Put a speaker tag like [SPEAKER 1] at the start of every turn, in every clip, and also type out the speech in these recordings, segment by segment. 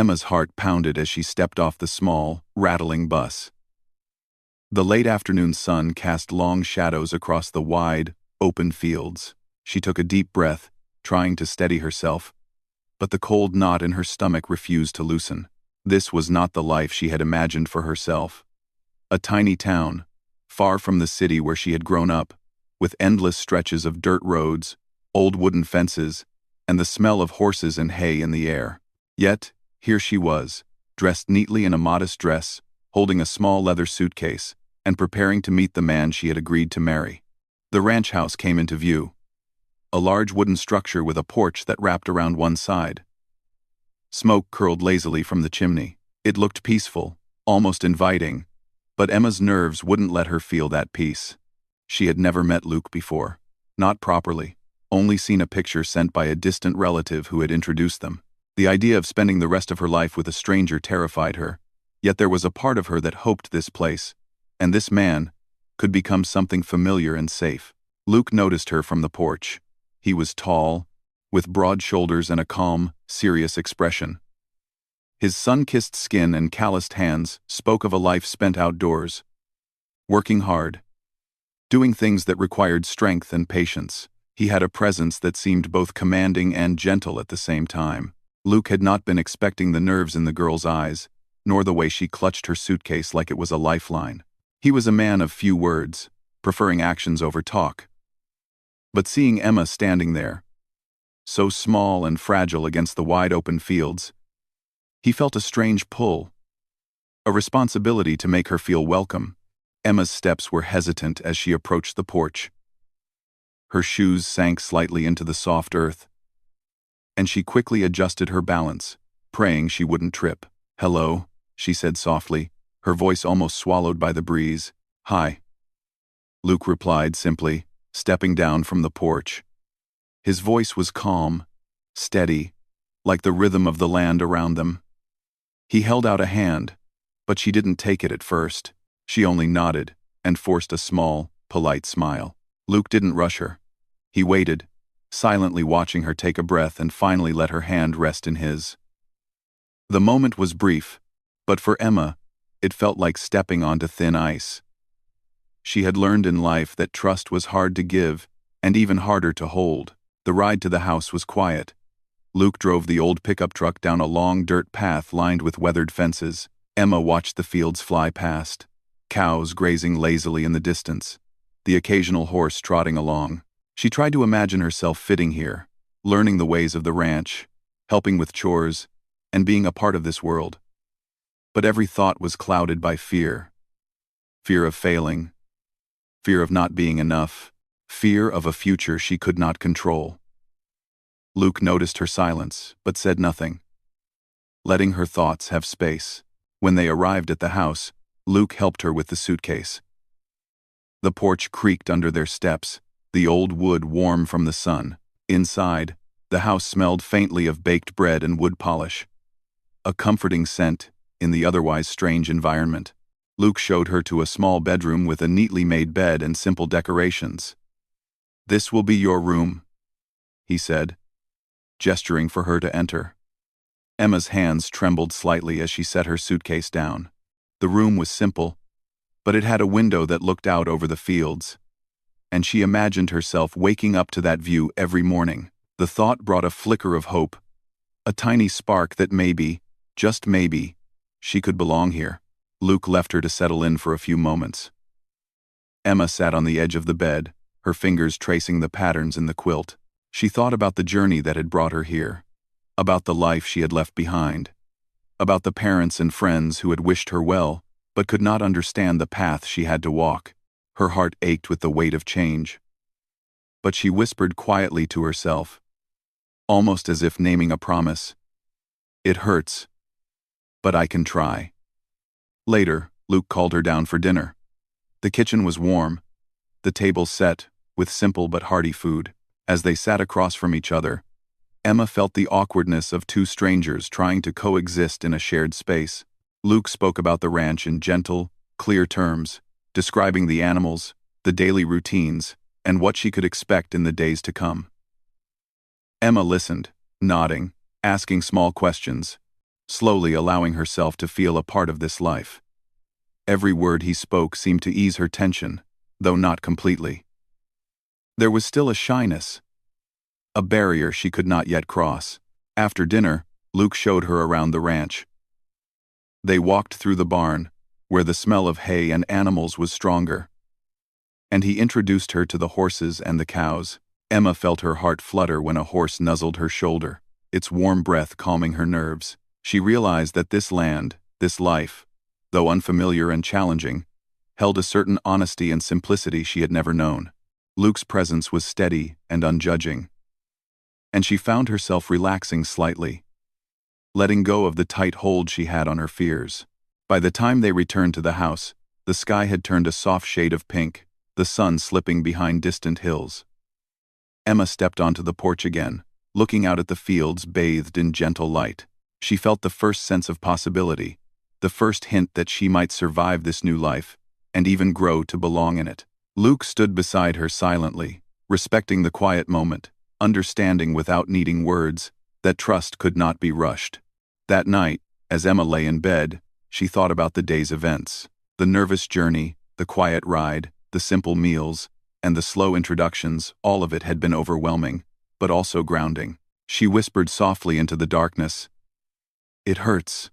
[SPEAKER 1] Emma's heart pounded as she stepped off the small, rattling bus. The late afternoon sun cast long shadows across the wide, open fields. She took a deep breath, trying to steady herself, but the cold knot in her stomach refused to loosen. This was not the life she had imagined for herself. A tiny town, far from the city where she had grown up, with endless stretches of dirt roads, old wooden fences, and the smell of horses and hay in the air. Yet, here she was, dressed neatly in a modest dress, holding a small leather suitcase, and preparing to meet the man she had agreed to marry. The ranch house came into view, a large wooden structure with a porch that wrapped around one side. Smoke curled lazily from the chimney. It looked peaceful, almost inviting, but Emma's nerves wouldn't let her feel that peace. She had never met Luke before, not properly, only seen a picture sent by a distant relative who had introduced them. The idea of spending the rest of her life with a stranger terrified her, yet there was a part of her that hoped this place, and this man, could become something familiar and safe. Luke noticed her from the porch. He was tall, with broad shoulders and a calm, serious expression. His sun-kissed skin and calloused hands spoke of a life spent outdoors, working hard, doing things that required strength and patience. He had a presence that seemed both commanding and gentle at the same time. Luke had not been expecting the nerves in the girl's eyes, nor the way she clutched her suitcase like it was a lifeline. He was a man of few words, preferring actions over talk. But seeing Emma standing there, so small and fragile against the wide-open fields, he felt a strange pull, a responsibility to make her feel welcome. Emma's steps were hesitant as she approached the porch. Her shoes sank slightly into the soft earth, and she quickly adjusted her balance, praying she wouldn't trip. "Hello," she said softly, her voice almost swallowed by the breeze. "Hi," Luke replied simply, stepping down from the porch. His voice was calm, steady, like the rhythm of the land around them. He held out a hand, but she didn't take it at first. She only nodded and forced a small, polite smile. Luke didn't rush her. He waited, silently watching her take a breath and finally let her hand rest in his. The moment was brief, but for Emma, it felt like stepping onto thin ice. She had learned in life that trust was hard to give and even harder to hold. The ride to the house was quiet. Luke drove the old pickup truck down a long dirt path lined with weathered fences. Emma watched the fields fly past, cows grazing lazily in the distance, the occasional horse trotting along. She tried to imagine herself fitting here, learning the ways of the ranch, helping with chores, and being a part of this world. But every thought was clouded by fear. Fear of failing, fear of not being enough, fear of a future she could not control. Luke noticed her silence, but said nothing, letting her thoughts have space. When they arrived at the house, Luke helped her with the suitcase. The porch creaked under their steps, the old wood warm from the sun. Inside, the house smelled faintly of baked bread and wood polish, a comforting scent in the otherwise strange environment. Luke showed her to a small bedroom with a neatly made bed and simple decorations. "This will be your room," he said, gesturing for her to enter. Emma's hands trembled slightly as she set her suitcase down. The room was simple, but it had a window that looked out over the fields, and she imagined herself waking up to that view every morning. The thought brought a flicker of hope, a tiny spark that maybe, just maybe, she could belong here. Luke left her to settle in for a few moments. Emma sat on the edge of the bed, her fingers tracing the patterns in the quilt. She thought about the journey that had brought her here, about the life she had left behind, about the parents and friends who had wished her well, but could not understand the path she had to walk. Her heart ached with the weight of change. But she whispered quietly to herself, almost as if naming a promise, "It hurts, but I can try." Later, Luke called her down for dinner. The kitchen was warm, the table set, with simple but hearty food. As they sat across from each other, Emma felt the awkwardness of two strangers trying to coexist in a shared space. Luke spoke about the ranch in gentle, clear terms, describing the animals, the daily routines, and what she could expect in the days to come. Emma listened, nodding, asking small questions. slowly allowing herself to feel a part of this life. Every word he spoke seemed to ease her tension, though not completely. There was still a shyness, a barrier she could not yet cross. After dinner, Luke showed her around the ranch. They walked through the barn, where the smell of hay and animals was stronger. And he introduced her to the horses and the cows. Emma felt her heart flutter when a horse nuzzled her shoulder, its warm breath calming her nerves. She realized that this land, this life, though unfamiliar and challenging, held a certain honesty and simplicity she had never known. Luke's presence was steady and unjudging, and she found herself relaxing slightly, letting go of the tight hold she had on her fears. By the time they returned to the house, the sky had turned a soft shade of pink, the sun slipping behind distant hills. Emma stepped onto the porch again, looking out at the fields bathed in gentle light. She felt the first sense of possibility, the first hint that she might survive this new life, and even grow to belong in it. Luke stood beside her silently, respecting the quiet moment, understanding without needing words that trust could not be rushed. That night, as Emma lay in bed, she thought about the day's events, the nervous journey, the quiet ride, the simple meals, and the slow introductions. All of it had been overwhelming, but also grounding. She whispered softly into the darkness, "It hurts.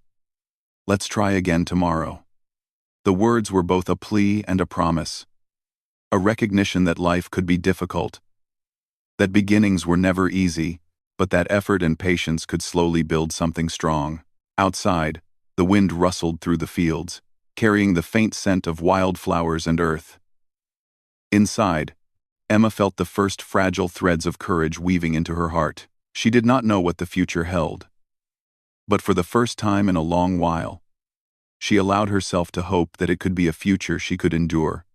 [SPEAKER 1] Let's try again tomorrow." The words were both a plea and a promise, a recognition that life could be difficult, that beginnings were never easy, but that effort and patience could slowly build something strong. Outside, the wind rustled through the fields, carrying the faint scent of wildflowers and earth. Inside, Emma felt the first fragile threads of courage weaving into her heart. She did not know what the future held, but for the first time in a long while, she allowed herself to hope that it could be a future she could endure,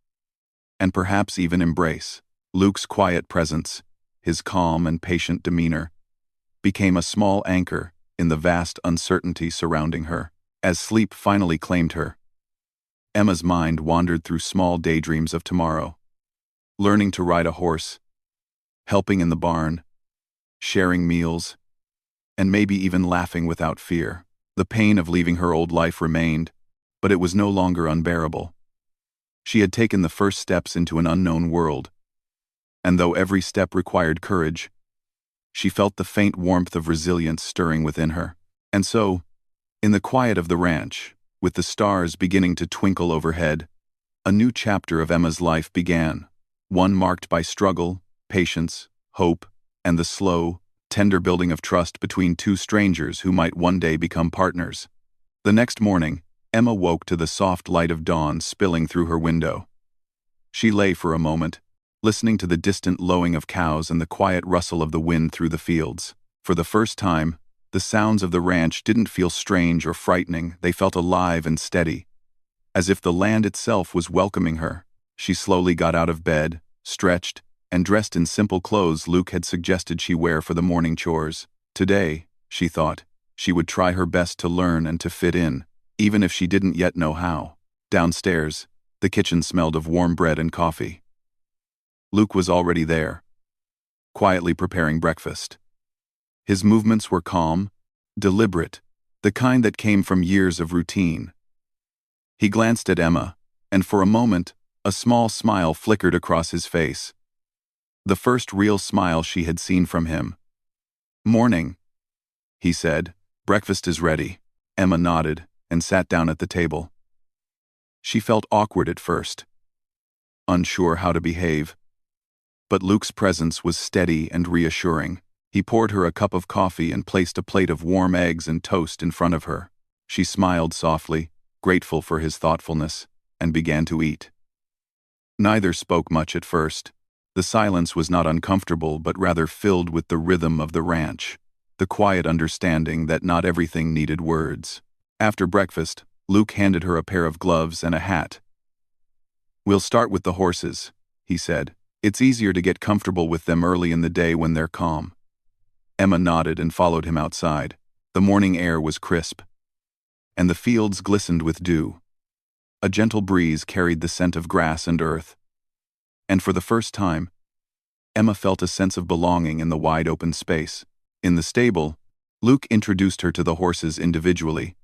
[SPEAKER 1] and perhaps even embrace. Luke's quiet presence, his calm and patient demeanor, became a small anchor in the vast uncertainty surrounding her. As sleep finally claimed her, Emma's mind wandered through small daydreams of tomorrow. Learning to ride a horse, helping in the barn, sharing meals, and maybe even laughing without fear. The pain of leaving her old life remained, but it was no longer unbearable. She had taken the first steps into an unknown world, and though every step required courage, she felt the faint warmth of resilience stirring within her. And so, in the quiet of the ranch, with the stars beginning to twinkle overhead, a new chapter of Emma's life began, one marked by struggle, patience, hope, and the slow, tender building of trust between two strangers who might one day become partners. The next morning, Emma woke to the soft light of dawn spilling through her window. She lay for a moment, listening to the distant lowing of cows and the quiet rustle of the wind through the fields. For the first time, the sounds of the ranch didn't feel strange or frightening. They felt alive and steady, as if the land itself was welcoming her. She slowly got out of bed, stretched, and dressed in simple clothes Luke had suggested she wear for the morning chores. Today, she thought, she would try her best to learn and to fit in, even if she didn't yet know how. Downstairs, the kitchen smelled of warm bread and coffee. Luke was already there, quietly preparing breakfast. His movements were calm, deliberate, the kind that came from years of routine. He glanced at Emma, and for a moment, a small smile flickered across his face. The first real smile she had seen from him. "Morning," he said. "Breakfast is ready." Emma nodded and sat down at the table. She felt awkward at first, unsure how to behave. But Luke's presence was steady and reassuring. He poured her a cup of coffee and placed a plate of warm eggs and toast in front of her. She smiled softly, grateful for his thoughtfulness, and began to eat. Neither spoke much at first. The silence was not uncomfortable but rather filled with the rhythm of the ranch, the quiet understanding that not everything needed words. After breakfast, Luke handed her a pair of gloves and a hat. "We'll start with the horses," he said. "It's easier to get comfortable with them early in the day when they're calm." Emma nodded and followed him outside. The morning air was crisp, and the fields glistened with dew. A gentle breeze carried the scent of grass and earth. And for the first time, Emma felt a sense of belonging in the wide open space. In the stable, Luke introduced her to the horses individually.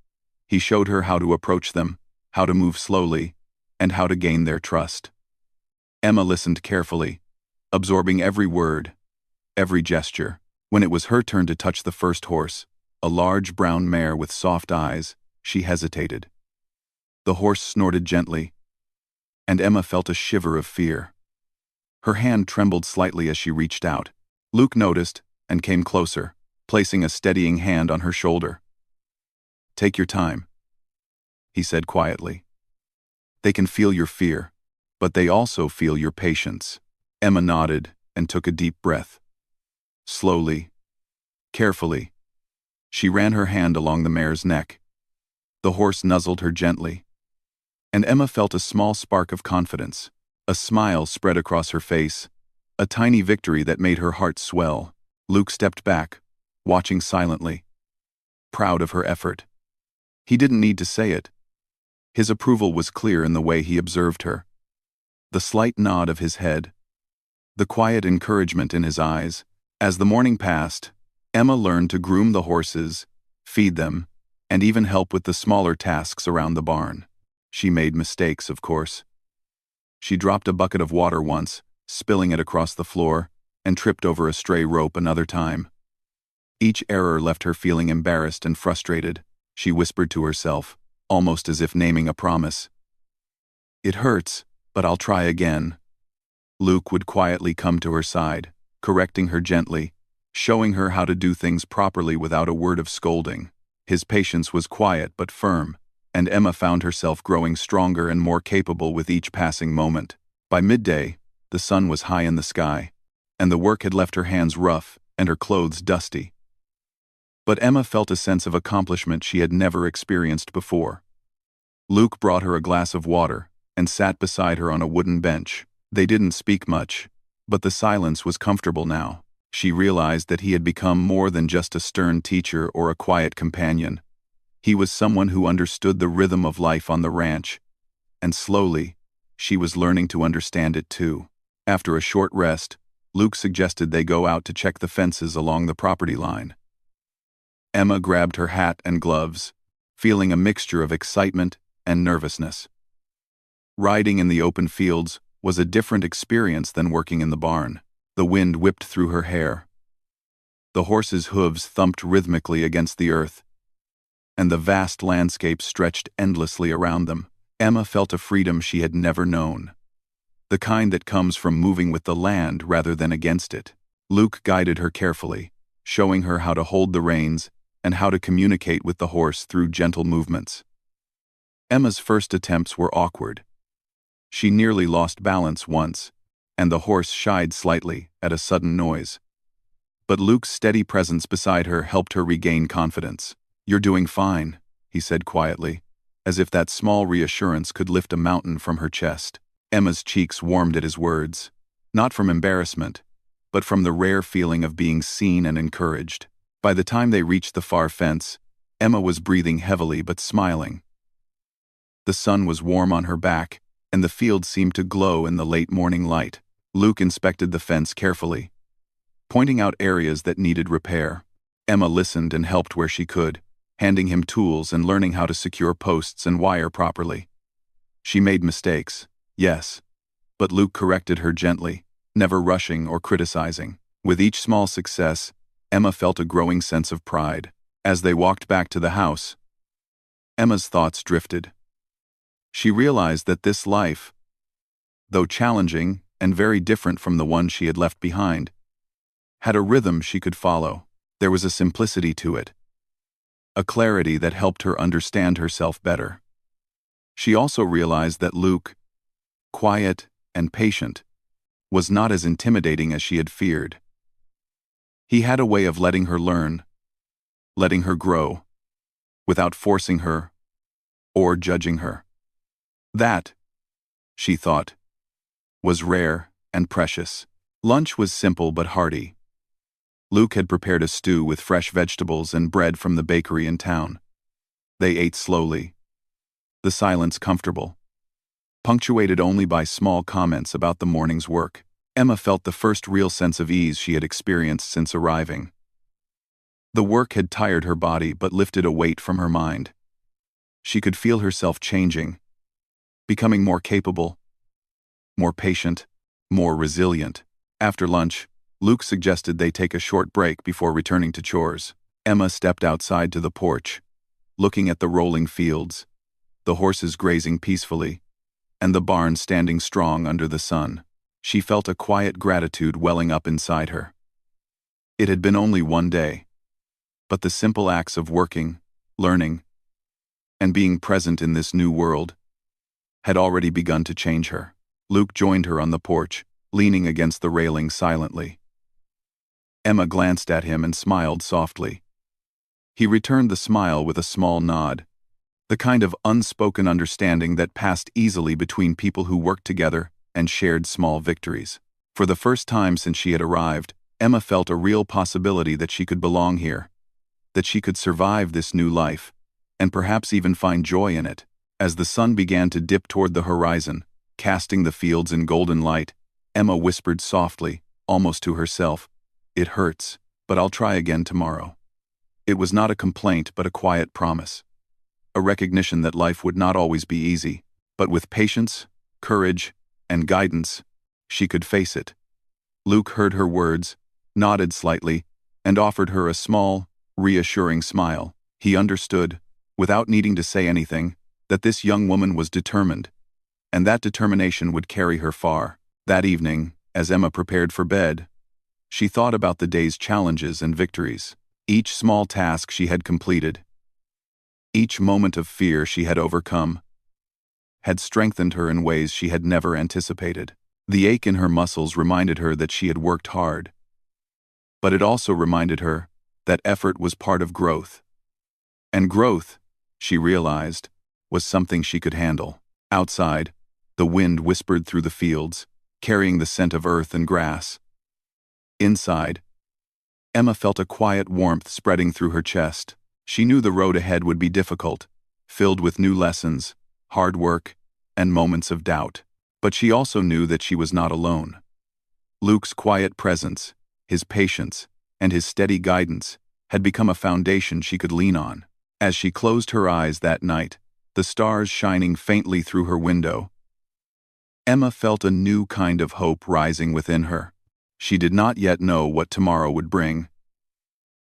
[SPEAKER 1] He showed her how to approach them, how to move slowly, and how to gain their trust. Emma listened carefully, absorbing every word, every gesture. When it was her turn to touch the first horse, a large brown mare with soft eyes, she hesitated. The horse snorted gently, and Emma felt a shiver of fear. Her hand trembled slightly as she reached out. Luke noticed and came closer, placing a steadying hand on her shoulder. "Take your time," he said quietly. "They can feel your fear, but they also feel your patience." Emma nodded and took a deep breath. Slowly, carefully, she ran her hand along the mare's neck. The horse nuzzled her gently, and Emma felt a small spark of confidence. A smile spread across her face, a tiny victory that made her heart swell. Luke stepped back, watching silently, proud of her effort. He didn't need to say it. His approval was clear in the way he observed her. The slight nod of his head, the quiet encouragement in his eyes. As the morning passed, Emma learned to groom the horses, feed them, and even help with the smaller tasks around the barn. She made mistakes, of course. She dropped a bucket of water once, spilling it across the floor, and tripped over a stray rope another time. Each error left her feeling embarrassed and frustrated. She whispered to herself, almost as if naming a promise. "It hurts, but I'll try again." Luke would quietly come to her side, correcting her gently, showing her how to do things properly without a word of scolding. His patience was quiet but firm, and Emma found herself growing stronger and more capable with each passing moment. By midday, the sun was high in the sky, and the work had left her hands rough and her clothes dusty. But Emma felt a sense of accomplishment she had never experienced before. Luke brought her a glass of water and sat beside her on a wooden bench. They didn't speak much, but the silence was comfortable now. She realized that he had become more than just a stern teacher or a quiet companion. He was someone who understood the rhythm of life on the ranch, and slowly, she was learning to understand it too. After a short rest, Luke suggested they go out to check the fences along the property line. Emma grabbed her hat and gloves, feeling a mixture of excitement and nervousness. Riding in the open fields was a different experience than working in the barn. The wind whipped through her hair. The horses' hooves thumped rhythmically against the earth, and the vast landscape stretched endlessly around them. Emma felt a freedom she had never known, the kind that comes from moving with the land rather than against it. Luke guided her carefully, showing her how to hold the reins and how to communicate with the horse through gentle movements. Emma's first attempts were awkward. She nearly lost balance once, and the horse shied slightly at a sudden noise. But Luke's steady presence beside her helped her regain confidence. "You're doing fine," he said quietly, as if that small reassurance could lift a mountain from her chest. Emma's cheeks warmed at his words, not from embarrassment, but from the rare feeling of being seen and encouraged. By the time they reached the far fence, Emma was breathing heavily but smiling. The sun was warm on her back, and the field seemed to glow in the late morning light. Luke inspected the fence carefully, pointing out areas that needed repair. Emma listened and helped where she could, handing him tools and learning how to secure posts and wire properly. She made mistakes, yes, but Luke corrected her gently, never rushing or criticizing. With each small success, Emma felt a growing sense of pride. As they walked back to the house, Emma's thoughts drifted. She realized that this life, though challenging and very different from the one she had left behind, had a rhythm she could follow. There was a simplicity to it, a clarity that helped her understand herself better. She also realized that Luke, quiet and patient, was not as intimidating as she had feared. He had a way of letting her learn, letting her grow, without forcing her or judging her. That, she thought, was rare and precious. Lunch was simple but hearty. Luke had prepared a stew with fresh vegetables and bread from the bakery in town. They ate slowly, the silence comfortable, punctuated only by small comments about the morning's work. Emma felt the first real sense of ease she had experienced since arriving. The work had tired her body but lifted a weight from her mind. She could feel herself changing, becoming more capable, more patient, more resilient. After lunch, Luke suggested they take a short break before returning to chores. Emma stepped outside to the porch, looking at the rolling fields, the horses grazing peacefully, and the barn standing strong under the sun. She felt a quiet gratitude welling up inside her. It had been only one day, but the simple acts of working, learning, and being present in this new world had already begun to change her. Luke joined her on the porch, leaning against the railing silently. Emma glanced at him and smiled softly. He returned the smile with a small nod, the kind of unspoken understanding that passed easily between people who worked together and shared small victories. For the first time since she had arrived, Emma felt a real possibility that she could belong here, that she could survive this new life, and perhaps even find joy in it. As the sun began to dip toward the horizon, casting the fields in golden light, Emma whispered softly, almost to herself, "It hurts, but I'll try again tomorrow." It was not a complaint but a quiet promise, a recognition that life would not always be easy, but with patience, courage, and guidance, she could face it. Luke heard her words, nodded slightly, and offered her a small, reassuring smile. He understood, without needing to say anything, that this young woman was determined, and that determination would carry her far. That evening, as Emma prepared for bed, she thought about the day's challenges and victories. Each small task she had completed, each moment of fear she had overcome, had strengthened her in ways she had never anticipated. The ache in her muscles reminded her that she had worked hard, but it also reminded her that effort was part of growth. And growth, she realized, was something she could handle. Outside, the wind whispered through the fields, carrying the scent of earth and grass. Inside, Emma felt a quiet warmth spreading through her chest. She knew the road ahead would be difficult, filled with new lessons, hard work, and moments of doubt. But she also knew that she was not alone. Luke's quiet presence, his patience, and his steady guidance had become a foundation she could lean on. As she closed her eyes that night, the stars shining faintly through her window, Emma felt a new kind of hope rising within her. She did not yet know what tomorrow would bring,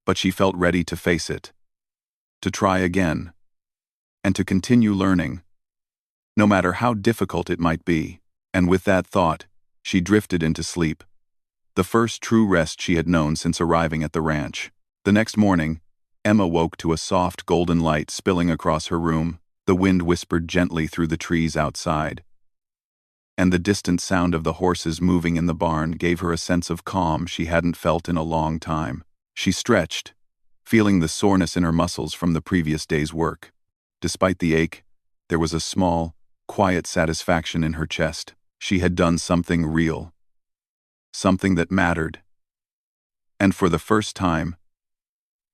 [SPEAKER 1] but she felt ready to face it, to try again, and to continue learning, no matter how difficult it might be. And with that thought, she drifted into sleep, the first true rest she had known since arriving at the ranch. The next morning, Emma woke to a soft golden light spilling across her room. The wind whispered gently through the trees outside, and the distant sound of the horses moving in the barn gave her a sense of calm she hadn't felt in a long time. She stretched, feeling the soreness in her muscles from the previous day's work. Despite the ache, there was a small, quiet satisfaction in her chest. She had done something real, something that mattered. And for the first time,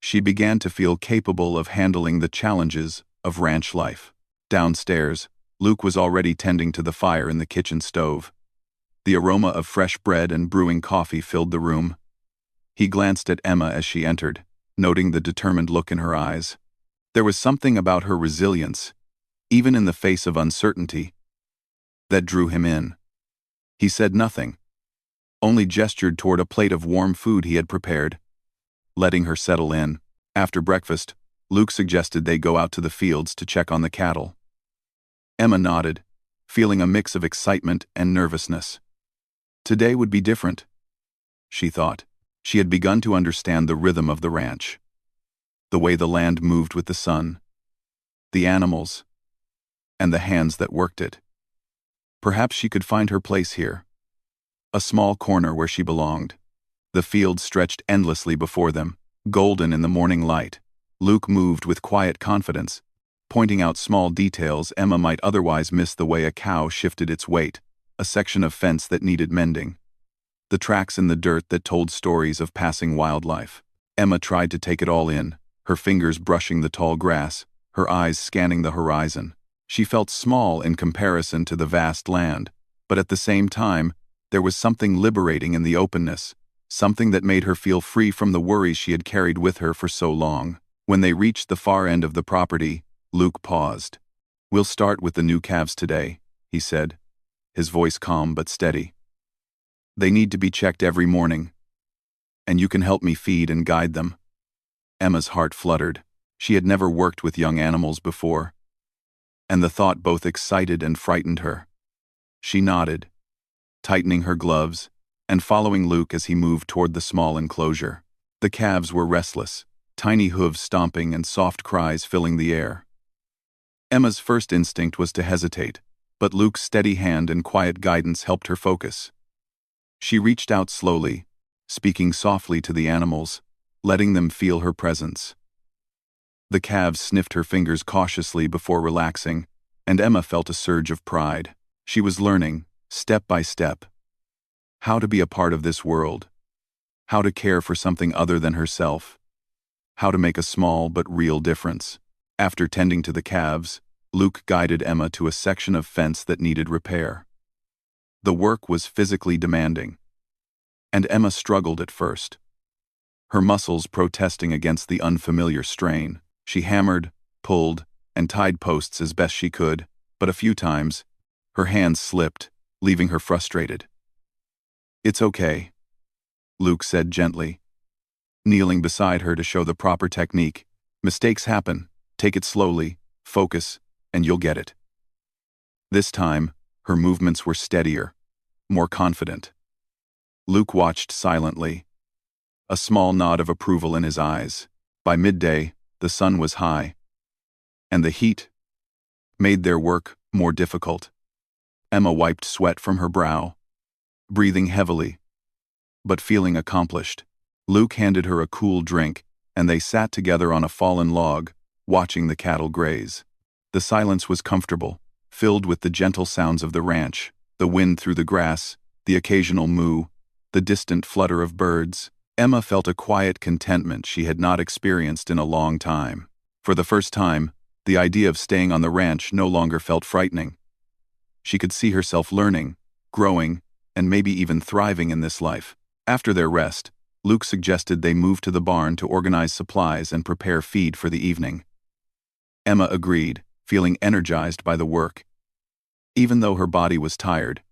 [SPEAKER 1] she began to feel capable of handling the challenges of ranch life. Downstairs, Luke was already tending to the fire in the kitchen stove. The aroma of fresh bread and brewing coffee filled the room. He glanced at Emma as she entered, noting the determined look in her eyes. There was something about her resilience, even in the face of uncertainty, that drew him in. He said nothing, only gestured toward a plate of warm food he had prepared, letting her settle in. After breakfast, Luke suggested they go out to the fields to check on the cattle. Emma nodded, feeling a mix of excitement and nervousness. Today would be different, she thought. She had begun to understand the rhythm of the ranch, the way the land moved with the sun, the animals, and the hands that worked it. Perhaps she could find her place here, a small corner where she belonged. The fields stretched endlessly before them, golden in the morning light. Luke moved with quiet confidence, pointing out small details Emma might otherwise miss: the way a cow shifted its weight, a section of fence that needed mending, the tracks in the dirt that told stories of passing wildlife. Emma tried to take it all in, her fingers brushing the tall grass, her eyes scanning the horizon. She felt small in comparison to the vast land, but at the same time, there was something liberating in the openness, something that made her feel free from the worries she had carried with her for so long. When they reached the far end of the property, Luke paused. "We'll start with the new calves today," he said, his voice calm but steady. "They need to be checked every morning, and you can help me feed and guide them." Emma's heart fluttered. She had never worked with young animals before, and the thought both excited and frightened her. She nodded, tightening her gloves, and following Luke as he moved toward the small enclosure. The calves were restless, tiny hooves stomping and soft cries filling the air. Emma's first instinct was to hesitate, but Luke's steady hand and quiet guidance helped her focus. She reached out slowly, speaking softly to the animals, letting them feel her presence. The calves sniffed her fingers cautiously before relaxing, and Emma felt a surge of pride. She was learning, step by step, how to be a part of this world, how to care for something other than herself, how to make a small but real difference. After tending to the calves, Luke guided Emma to a section of fence that needed repair. The work was physically demanding, and Emma struggled at first, her muscles protesting against the unfamiliar strain. She hammered, pulled, and tied posts as best she could, but a few times, her hands slipped, leaving her frustrated. "It's okay," Luke said gently, kneeling beside her to show the proper technique. "Mistakes happen. Take it slowly, focus, and you'll get it." This time, her movements were steadier, more confident. Luke watched silently, a small nod of approval in his eyes. By midday, the sun was high, and the heat made their work more difficult. Emma wiped sweat from her brow, breathing heavily, but feeling accomplished. Luke handed her a cool drink, and they sat together on a fallen log, watching the cattle graze. The silence was comfortable, filled with the gentle sounds of the ranch, the wind through the grass, the occasional moo, the distant flutter of birds. Emma felt a quiet contentment she had not experienced in a long time. For the first time, the idea of staying on the ranch no longer felt frightening. She could see herself learning, growing, and maybe even thriving in this life. After their rest, Luke suggested they move to the barn to organize supplies and prepare feed for the evening. Emma agreed, feeling energized by the work. Even though her body was tired,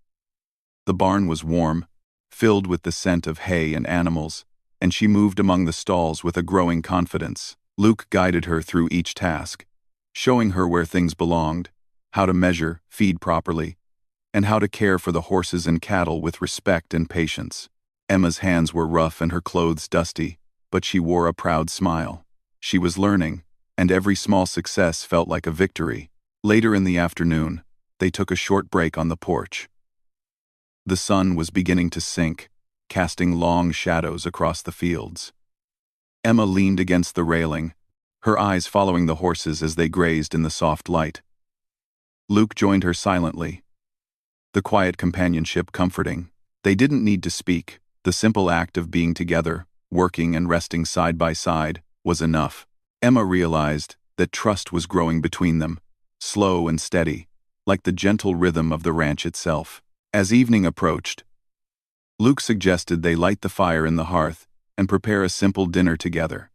[SPEAKER 1] the barn was warm, filled with the scent of hay and animals, and she moved among the stalls with a growing confidence. Luke guided her through each task, showing her where things belonged, how to measure, feed properly, and how to care for the horses and cattle with respect and patience. Emma's hands were rough and her clothes dusty, but she wore a proud smile. She was learning, and every small success felt like a victory. Later in the afternoon, they took a short break on the porch. The sun was beginning to sink, casting long shadows across the fields. Emma leaned against the railing, her eyes following the horses as they grazed in the soft light. Luke joined her silently, the quiet companionship comforting. They didn't need to speak. The simple act of being together, working and resting side by side, was enough. Emma realized that trust was growing between them, slow and steady, like the gentle rhythm of the ranch itself. As evening approached, Luke suggested they light the fire in the hearth and prepare a simple dinner together.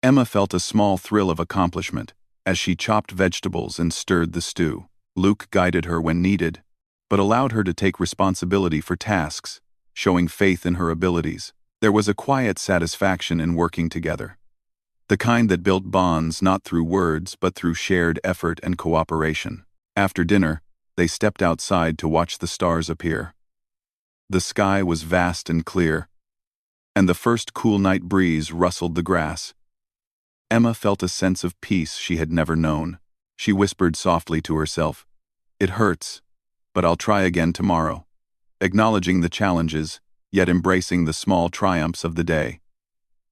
[SPEAKER 1] Emma felt a small thrill of accomplishment as she chopped vegetables and stirred the stew. Luke guided her when needed, but allowed her to take responsibility for tasks, showing faith in her abilities. There was a quiet satisfaction in working together, the kind that built bonds not through words but through shared effort and cooperation. After dinner, they stepped outside to watch the stars appear. The sky was vast and clear, and the first cool night breeze rustled the grass. Emma felt a sense of peace she had never known. She whispered softly to herself, "It hurts, but I'll try again tomorrow," acknowledging the challenges, yet embracing the small triumphs of the day.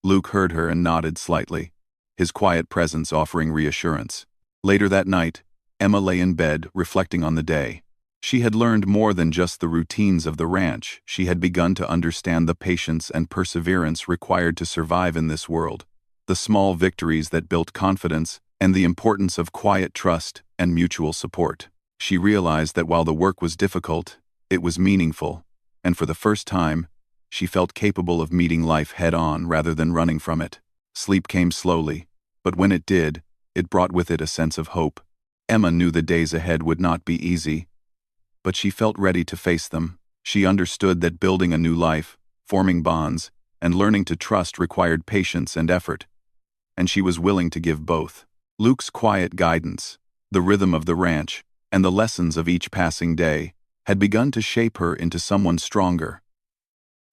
[SPEAKER 1] Luke heard her and nodded slightly, his quiet presence offering reassurance. Later that night, Emma lay in bed, reflecting on the day. She had learned more than just the routines of the ranch. She had begun to understand the patience and perseverance required to survive in this world, the small victories that built confidence, and the importance of quiet trust and mutual support. She realized that while the work was difficult, it was meaningful, and for the first time, she felt capable of meeting life head-on rather than running from it. Sleep came slowly, but when it did, it brought with it a sense of hope. Emma knew the days ahead would not be easy, but she felt ready to face them. She understood that building a new life, forming bonds, and learning to trust required patience and effort, and she was willing to give both. Luke's quiet guidance, the rhythm of the ranch, and the lessons of each passing day had begun to shape her into someone stronger,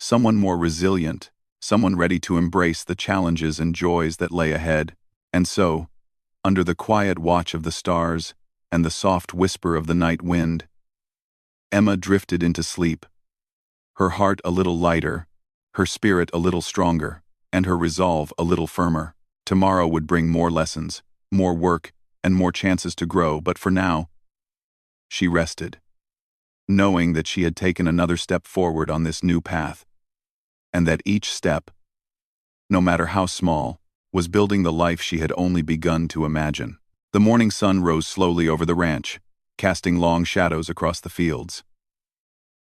[SPEAKER 1] someone more resilient, someone ready to embrace the challenges and joys that lay ahead. And so, under the quiet watch of the stars and the soft whisper of the night wind, Emma drifted into sleep, her heart a little lighter, her spirit a little stronger, and her resolve a little firmer. Tomorrow would bring more lessons, more work, and more chances to grow, but for now, she rested, knowing that she had taken another step forward on this new path, and that each step, no matter how small, was building the life she had only begun to imagine. The morning sun rose slowly over the ranch, casting long shadows across the fields.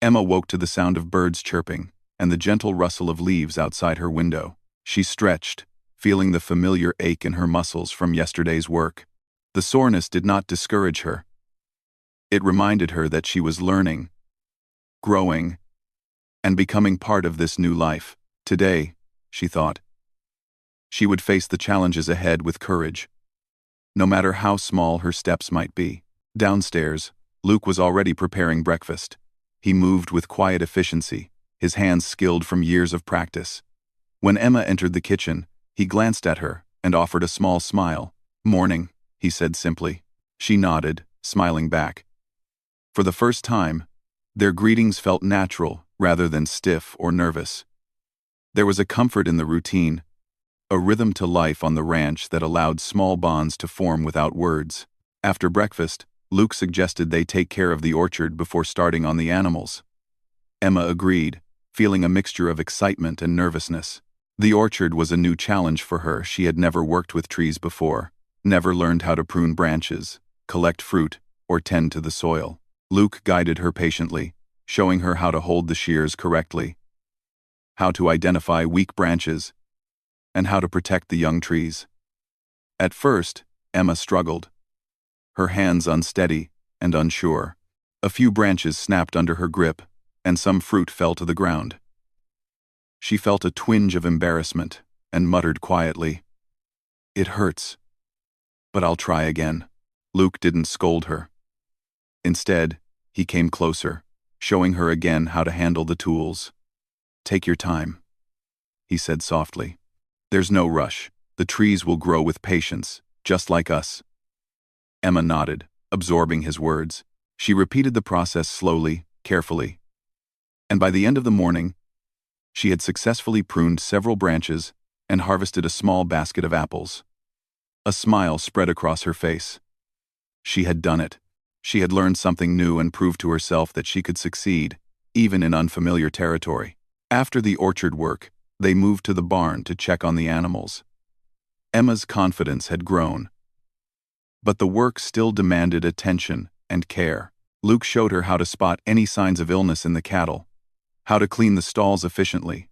[SPEAKER 1] Emma woke to the sound of birds chirping and the gentle rustle of leaves outside her window. She stretched, feeling the familiar ache in her muscles from yesterday's work. The soreness did not discourage her. It reminded her that she was learning, growing, and becoming part of this new life. Today, she thought, she would face the challenges ahead with courage, no matter how small her steps might be. Downstairs, Luke was already preparing breakfast. He moved with quiet efficiency, his hands skilled from years of practice. When Emma entered the kitchen, he glanced at her and offered a small smile. "Morning," he said simply. She nodded, smiling back. For the first time, their greetings felt natural rather than stiff or nervous. There was a comfort in the routine, a rhythm to life on the ranch that allowed small bonds to form without words. After breakfast, Luke suggested they take care of the orchard before starting on the animals. Emma agreed, feeling a mixture of excitement and nervousness. The orchard was a new challenge for her. She had never worked with trees before, never learned how to prune branches, collect fruit, or tend to the soil. Luke guided her patiently, showing her how to hold the shears correctly, how to identify weak branches, and how to protect the young trees. At first, Emma struggled, her hands unsteady and unsure. A few branches snapped under her grip, and some fruit fell to the ground. She felt a twinge of embarrassment and muttered quietly, "It hurts, but I'll try again." Luke didn't scold her. Instead, he came closer, showing her again how to handle the tools. "Take your time," he said softly. "There's no rush. The trees will grow with patience, just like us." Emma nodded, absorbing his words. She repeated the process slowly, carefully. And by the end of the morning, she had successfully pruned several branches and harvested a small basket of apples. A smile spread across her face. She had done it. She had learned something new and proved to herself that she could succeed, even in unfamiliar territory. After the orchard work, they moved to the barn to check on the animals. Emma's confidence had grown, but the work still demanded attention and care. Luke showed her how to spot any signs of illness in the cattle, how to clean the stalls efficiently,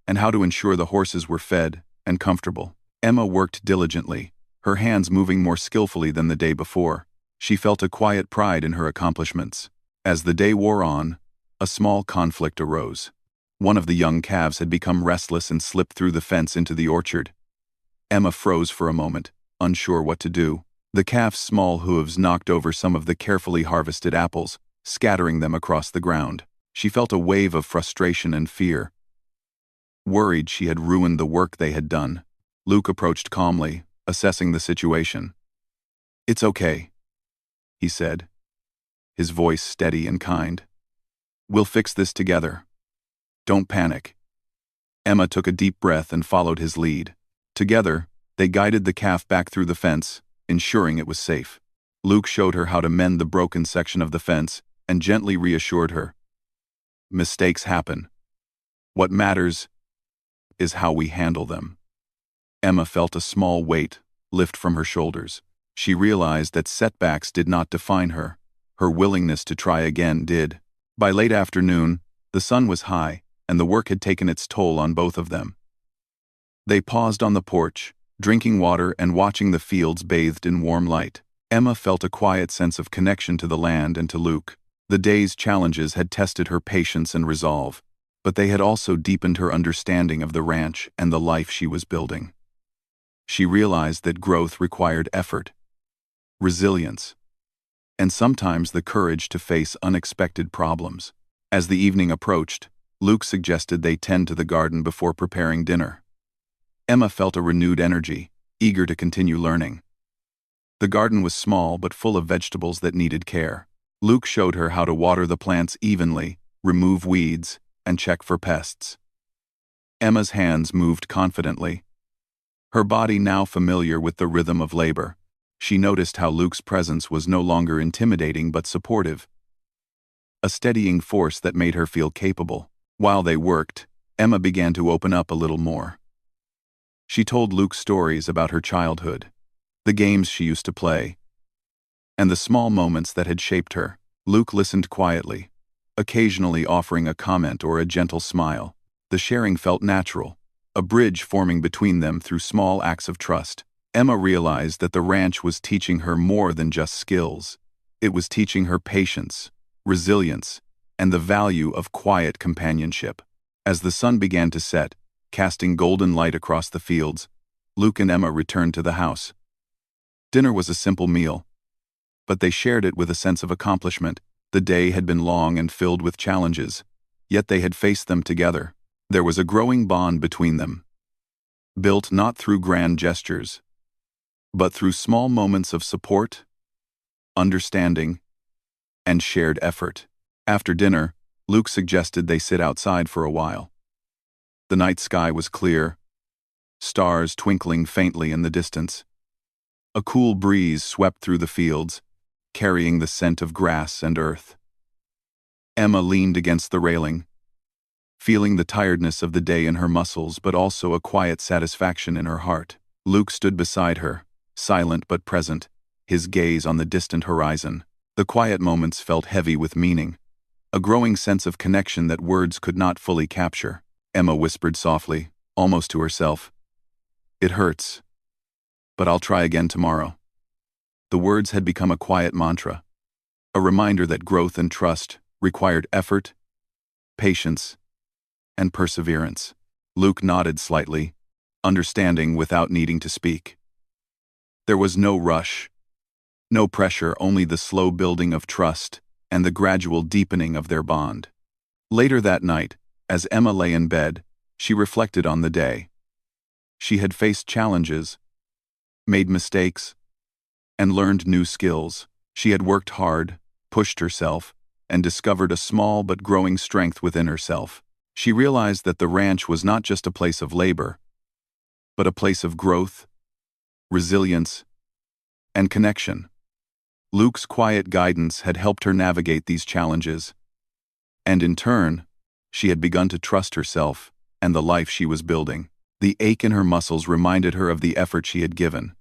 [SPEAKER 1] and how to ensure the horses were fed and comfortable. Emma worked diligently, her hands moving more skillfully than the day before. She felt a quiet pride in her accomplishments. As the day wore on, a small conflict arose. One of the young calves had become restless and slipped through the fence into the orchard. Emma froze for a moment, unsure what to do. The calf's small hooves knocked over some of the carefully harvested apples, scattering them across the ground. She felt a wave of frustration and fear, worried she had ruined the work they had done. Luke approached calmly, assessing the situation. "It's okay," he said, his voice steady and kind. "We'll fix this together. Don't panic." Emma took a deep breath and followed his lead. Together, they guided the calf back through the fence, ensuring it was safe. Luke showed her how to mend the broken section of the fence and gently reassured her. "Mistakes happen. What matters is how we handle them." Emma felt a small weight lift from her shoulders. She realized that setbacks did not define her. Her willingness to try again did. By late afternoon, the sun was high, and the work had taken its toll on both of them. They paused on the porch, drinking water and watching the fields bathed in warm light. Emma felt a quiet sense of connection to the land and to Luke. The day's challenges had tested her patience and resolve, but they had also deepened her understanding of the ranch and the life she was building. She realized that growth required effort, resilience, and sometimes the courage to face unexpected problems. As the evening approached, Luke suggested they tend to the garden before preparing dinner. Emma felt a renewed energy, eager to continue learning. The garden was small but full of vegetables that needed care. Luke showed her how to water the plants evenly, remove weeds, and check for pests. Emma's hands moved confidently. Her body now familiar with the rhythm of labor, she noticed how Luke's presence was no longer intimidating but supportive, a steadying force that made her feel capable. While they worked, Emma began to open up a little more. She told Luke stories about her childhood, the games she used to play, and the small moments that had shaped her. Luke listened quietly, occasionally offering a comment or a gentle smile. The sharing felt natural, a bridge forming between them through small acts of trust. Emma realized that the ranch was teaching her more than just skills. It was teaching her patience, resilience, and the value of quiet companionship. As the sun began to set, casting golden light across the fields, Luke and Emma returned to the house. Dinner was a simple meal, but they shared it with a sense of accomplishment. The day had been long and filled with challenges, yet they had faced them together. There was a growing bond between them, built not through grand gestures, but through small moments of support, understanding, and shared effort. After dinner, Luke suggested they sit outside for a while. The night sky was clear, stars twinkling faintly in the distance. A cool breeze swept through the fields, carrying the scent of grass and earth. Emma leaned against the railing, feeling the tiredness of the day in her muscles but also a quiet satisfaction in her heart. Luke stood beside her, silent but present, his gaze on the distant horizon. The quiet moments felt heavy with meaning, a growing sense of connection that words could not fully capture. Emma whispered softly, almost to herself, "It hurts, but I'll try again tomorrow." The words had become a quiet mantra, a reminder that growth and trust required effort, patience, and perseverance. Luke nodded slightly, understanding without needing to speak. There was no rush, no pressure, only the slow building of trust and the gradual deepening of their bond. Later that night, as Emma lay in bed, she reflected on the day. She had faced challenges, made mistakes, and learned new skills. She had worked hard, pushed herself, and discovered a small but growing strength within herself. She realized that the ranch was not just a place of labor, but a place of growth, resilience, and connection. Luke's quiet guidance had helped her navigate these challenges, and in turn, she had begun to trust herself and the life she was building. The ache in her muscles reminded her of the effort she had given.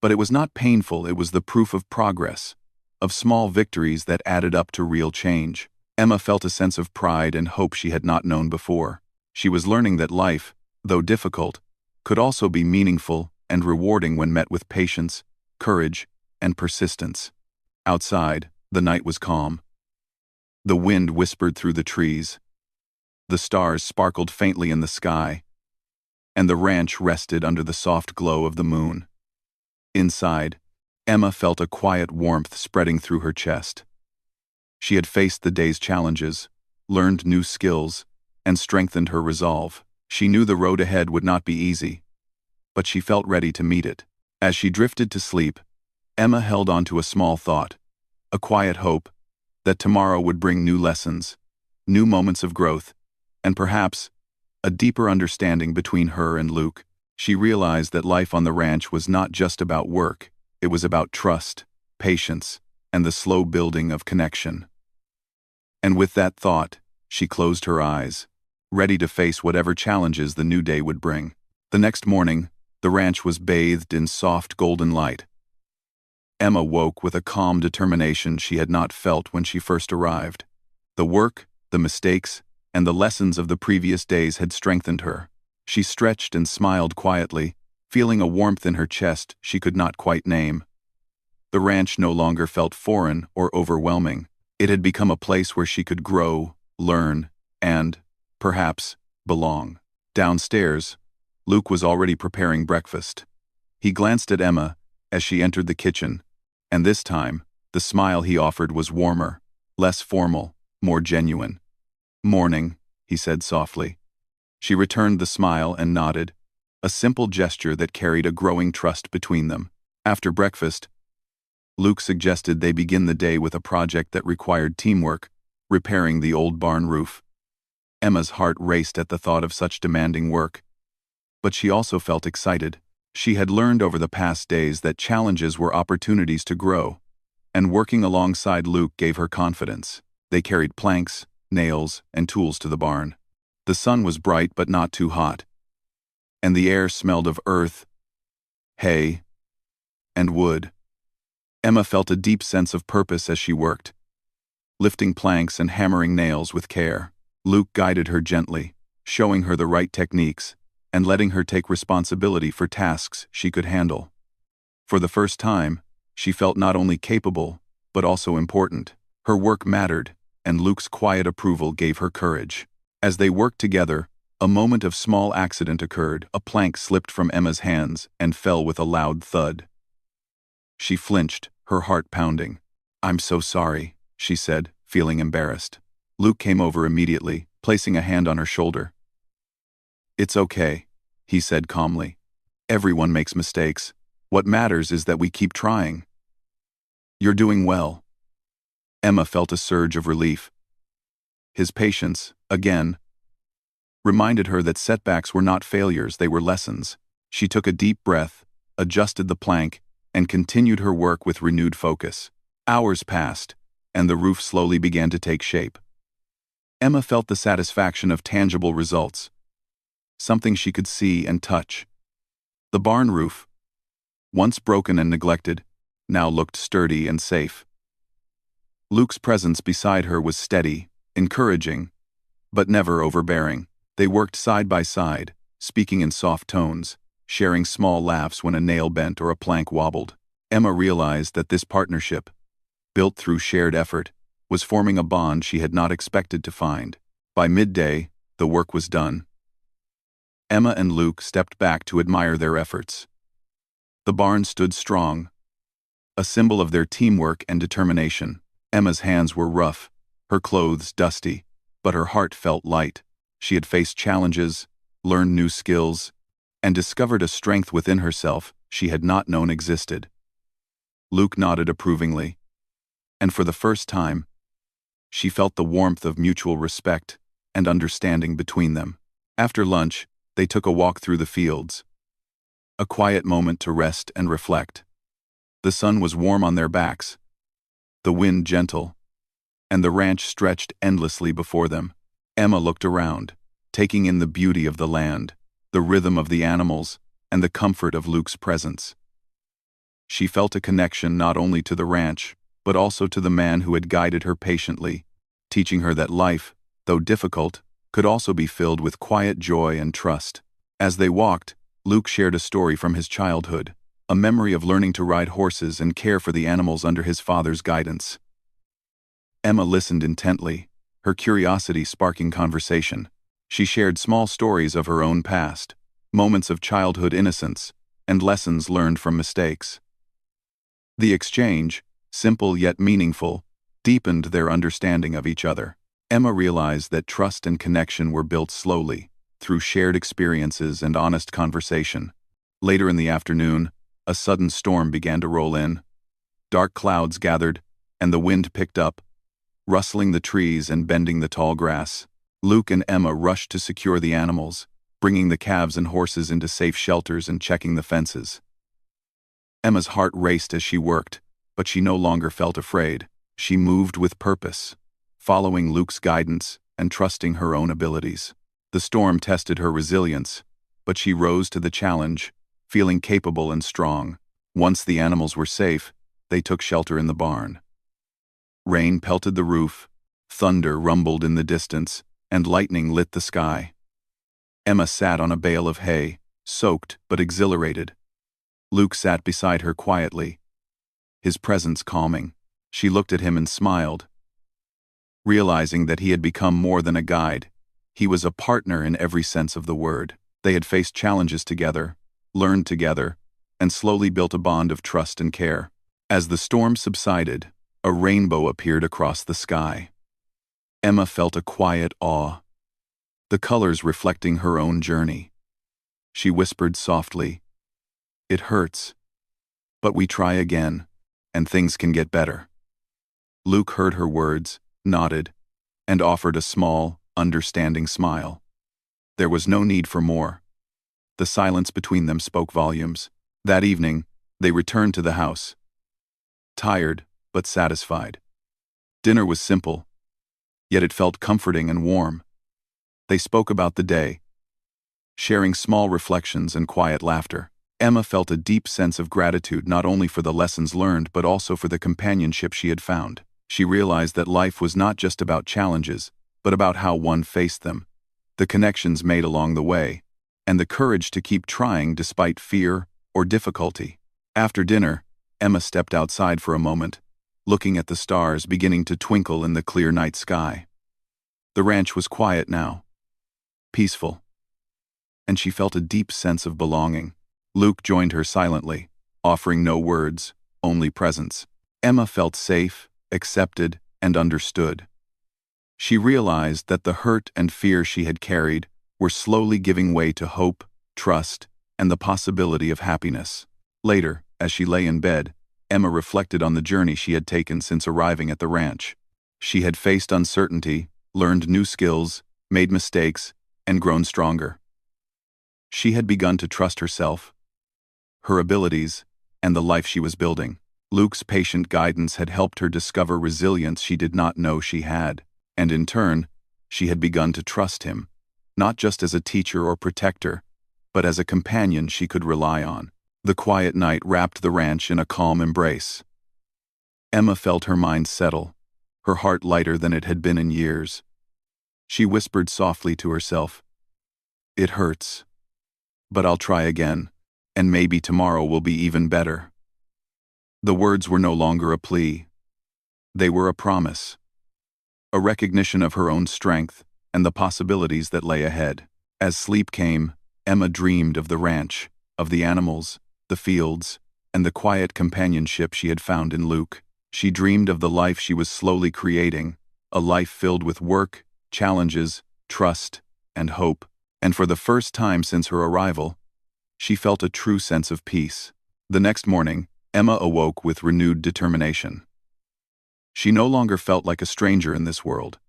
[SPEAKER 1] But it was not painful, it was the proof of progress, of small victories that added up to real change. Emma felt a sense of pride and hope she had not known before. She was learning that life, though difficult, could also be meaningful and rewarding when met with patience, courage, and persistence. Outside, the night was calm. The wind whispered through the trees. The stars sparkled faintly in the sky, and the ranch rested under the soft glow of the moon. Inside, Emma felt a quiet warmth spreading through her chest. She had faced the day's challenges, learned new skills, and strengthened her resolve. She knew the road ahead would not be easy, but she felt ready to meet it. As she drifted to sleep, Emma held on to a small thought, a quiet hope that tomorrow would bring new lessons, new moments of growth, and perhaps a deeper understanding between her and Luke. She realized that life on the ranch was not just about work, it was about trust, patience, and the slow building of connection. And with that thought, she closed her eyes, ready to face whatever challenges the new day would bring. The next morning, the ranch was bathed in soft golden light. Emma woke with a calm determination she had not felt when she first arrived. The work, the mistakes, and the lessons of the previous days had strengthened her. She stretched and smiled quietly, feeling a warmth in her chest she could not quite name. The ranch no longer felt foreign or overwhelming. It had become a place where she could grow, learn, and, perhaps, belong. Downstairs, Luke was already preparing breakfast. He glanced at Emma as she entered the kitchen, and this time, the smile he offered was warmer, less formal, more genuine. "Morning," he said softly. She returned the smile and nodded, a simple gesture that carried a growing trust between them. After breakfast, Luke suggested they begin the day with a project that required teamwork, repairing the old barn roof. Emma's heart raced at the thought of such demanding work, but she also felt excited. She had learned over the past days that challenges were opportunities to grow, and working alongside Luke gave her confidence. They carried planks, nails, and tools to the barn. The sun was bright but not too hot, and the air smelled of earth, hay, and wood. Emma felt a deep sense of purpose as she worked, lifting planks and hammering nails with care. Luke guided her gently, showing her the right techniques, and letting her take responsibility for tasks she could handle. For the first time, she felt not only capable, but also important. Her work mattered, and Luke's quiet approval gave her courage. As they worked together, a moment of small accident occurred. A plank slipped from Emma's hands and fell with a loud thud. She flinched, her heart pounding. "I'm so sorry," she said, feeling embarrassed. Luke came over immediately, placing a hand on her shoulder. "It's okay," he said calmly. "Everyone makes mistakes. What matters is that we keep trying. You're doing well." Emma felt a surge of relief. His patience, again, reminded her that setbacks were not failures, they were lessons. She took a deep breath, adjusted the plank, and continued her work with renewed focus. Hours passed, and the roof slowly began to take shape. Emma felt the satisfaction of tangible results, something she could see and touch. The barn roof, once broken and neglected, now looked sturdy and safe. Luke's presence beside her was steady, encouraging, but never overbearing. They worked side by side, speaking in soft tones, sharing small laughs when a nail bent or a plank wobbled. Emma realized that this partnership, built through shared effort, was forming a bond she had not expected to find. By midday, the work was done. Emma and Luke stepped back to admire their efforts. The barn stood strong, a symbol of their teamwork and determination. Emma's hands were rough, her clothes dusty, but her heart felt light. She had faced challenges, learned new skills, and discovered a strength within herself she had not known existed. Luke nodded approvingly, and for the first time, she felt the warmth of mutual respect and understanding between them. After lunch, they took a walk through the fields, a quiet moment to rest and reflect. The sun was warm on their backs, the wind gentle, and the ranch stretched endlessly before them. Emma looked around, taking in the beauty of the land, the rhythm of the animals, and the comfort of Luke's presence. She felt a connection not only to the ranch, but also to the man who had guided her patiently, teaching her that life, though difficult, could also be filled with quiet joy and trust. As they walked, Luke shared a story from his childhood, a memory of learning to ride horses and care for the animals under his father's guidance. Emma listened intently, her curiosity sparking conversation. She shared small stories of her own past, moments of childhood innocence, and lessons learned from mistakes. The exchange, simple yet meaningful, deepened their understanding of each other. Emma realized that trust and connection were built slowly, through shared experiences and honest conversation. Later in the afternoon, a sudden storm began to roll in. Dark clouds gathered, and the wind picked up, rustling the trees and bending the tall grass. Luke and Emma rushed to secure the animals, bringing the calves and horses into safe shelters and checking the fences. Emma's heart raced as she worked, but she no longer felt afraid. She moved with purpose, following Luke's guidance and trusting her own abilities. The storm tested her resilience, but she rose to the challenge, feeling capable and strong. Once the animals were safe, they took shelter in the barn. Rain pelted the roof, thunder rumbled in the distance, and lightning lit the sky. Emma sat on a bale of hay, soaked but exhilarated. Luke sat beside her quietly, his presence calming. She looked at him and smiled, realizing that he had become more than a guide. He was a partner in every sense of the word. They had faced challenges together, learned together, and slowly built a bond of trust and care. As the storm subsided, a rainbow appeared across the sky. Emma felt a quiet awe, the colors reflecting her own journey. She whispered softly, "It hurts, but we try again, and things can get better." Luke heard her words, nodded, and offered a small, understanding smile. There was no need for more. The silence between them spoke volumes. That evening, they returned to the house, tired but satisfied. Dinner was simple, yet it felt comforting and warm. They spoke about the day, sharing small reflections and quiet laughter. Emma felt a deep sense of gratitude not only for the lessons learned but also for the companionship she had found. She realized that life was not just about challenges, but about how one faced them, the connections made along the way, and the courage to keep trying despite fear or difficulty. After dinner, Emma stepped outside for a moment, looking at the stars beginning to twinkle in the clear night sky. The ranch was quiet now, peaceful, and she felt a deep sense of belonging. Luke joined her silently, offering no words, only presence. Emma felt safe, accepted, and understood. She realized that the hurt and fear she had carried were slowly giving way to hope, trust, and the possibility of happiness. Later, as she lay in bed, Emma reflected on the journey she had taken since arriving at the ranch. She had faced uncertainty, learned new skills, made mistakes, and grown stronger. She had begun to trust herself, her abilities, and the life she was building. Luke's patient guidance had helped her discover resilience she did not know she had, and in turn, she had begun to trust him, not just as a teacher or protector, but as a companion she could rely on. The quiet night wrapped the ranch in a calm embrace. Emma felt her mind settle, her heart lighter than it had been in years. She whispered softly to herself, "It hurts, but I'll try again, and maybe tomorrow will be even better." The words were no longer a plea. They were a promise, a recognition of her own strength and the possibilities that lay ahead. As sleep came, Emma dreamed of the ranch, of the animals, the fields, and the quiet companionship she had found in Luke. She dreamed of the life she was slowly creating, a life filled with work, challenges, trust, and hope. And for the first time since her arrival, she felt a true sense of peace. The next morning, Emma awoke with renewed determination. She no longer felt like a stranger in this world.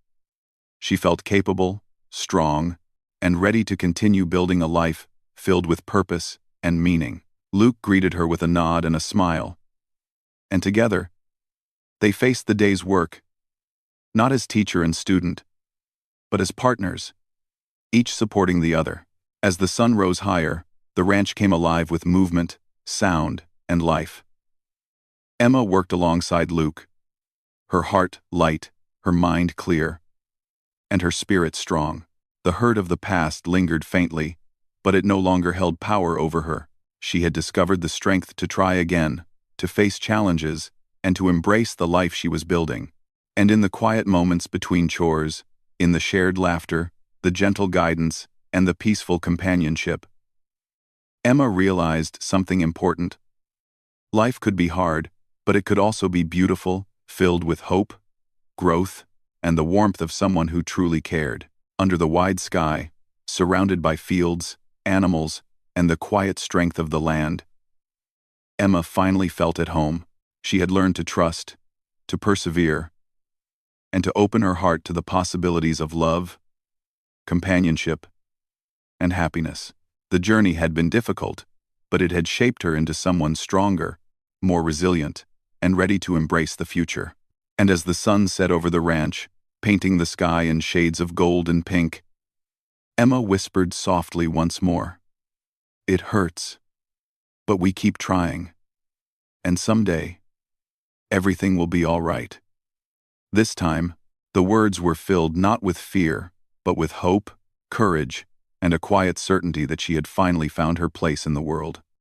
[SPEAKER 1] She felt capable, strong, and ready to continue building a life filled with purpose and meaning. Luke greeted her with a nod and a smile, and together, they faced the day's work, not as teacher and student, but as partners, each supporting the other. As the sun rose higher, the ranch came alive with movement, sound, and life. Emma worked alongside Luke, her heart light, her mind clear, and her spirit strong. The hurt of the past lingered faintly, but it no longer held power over her. She had discovered the strength to try again, to face challenges, and to embrace the life she was building. And in the quiet moments between chores, in the shared laughter, the gentle guidance, and the peaceful companionship, Emma realized something important. Life could be hard, but it could also be beautiful, filled with hope, growth, and the warmth of someone who truly cared. Under the wide sky, surrounded by fields, animals, and the quiet strength of the land, Emma finally felt at home. She had learned to trust, to persevere, and to open her heart to the possibilities of love, companionship, and happiness. The journey had been difficult, but it had shaped her into someone stronger, more resilient, and ready to embrace the future. And as the sun set over the ranch, painting the sky in shades of gold and pink, Emma whispered softly once more, "It hurts, but we keep trying, and someday, everything will be all right." This time, the words were filled not with fear, but with hope, courage, and a quiet certainty that she had finally found her place in the world.